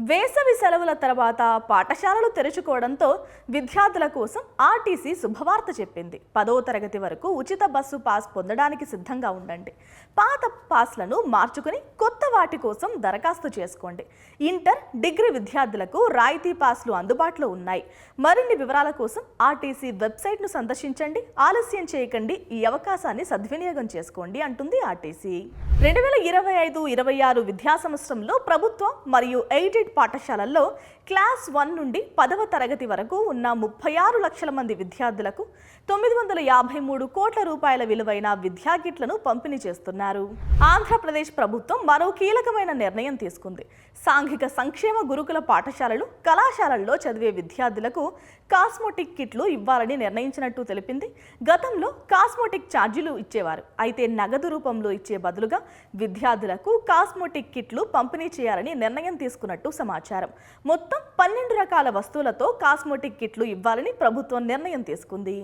వేసవి సెలవుల తర్వాత పాఠశాలలు తెరుచుకోవడంతో విద్యార్థుల కోసం ఆర్టీసీ శుభవార్త చెప్పింది. 10వ తరగతి వరకు ఉచిత బస్సు పాస్ పొందడానికి సిద్ధంగా ఉండండి. పాత పాస్లను మార్చుకుని కొత్త వాటి కోసం దరఖాస్తు చేసుకోండి. ఇంటర్, డిగ్రీ విద్యార్థులకు రాయితీ పాస్లు అందుబాటులో ఉన్నాయి. మరిన్ని వివరాల కోసం ఆర్టీసీ వెబ్సైట్ను సందర్శించండి. ఆలస్యం చేయకండి, ఈ అవకాశాన్ని సద్వినియోగం చేసుకోండి అంటుంది ఆర్టీసీ. 2025-26 విద్యా సంవత్సరంలో ప్రభుత్వం మరియు ఎయిడెడ్ పాఠశాలల్లో క్లాస్ 1 నుండి 10వ తరగతి వరకు ఉన్న 36 లక్షల మంది విద్యార్థులకు 953 కోట్ల రూపాయల విలువైన విద్యా కిట్లను పంపిణీ చేస్తున్నారు. ఆంధ్రప్రదేశ్ ప్రభుత్వం మరో కీలకమైన నిర్ణయం తీసుకుంది. సాంఘిక సంక్షేమ గురుకుల పాఠశాలలు, కళాశాలల్లో చదివే విద్యార్థులకు కాస్మోటిక్ కిట్లు ఇవ్వాలని నిర్ణయించినట్టు తెలిపింది. గతంలో కాస్మోటిక్ ఛార్జీలు ఇచ్చేవారు. అయితే నగదు రూపంలో ఇచ్చే బదులుగా విద్యార్థులకు కాస్మోటిక్ కిట్లు పంపిణీ చేయాలని నిర్ణయం తీసుకున్నట్టు సమాచారం. మొత్తం 12 రకాల వస్తువులతో కాస్మోటిక్ కిట్లు ఇవ్వాలని ప్రభుత్వం నిర్ణయం తీసుకుంది.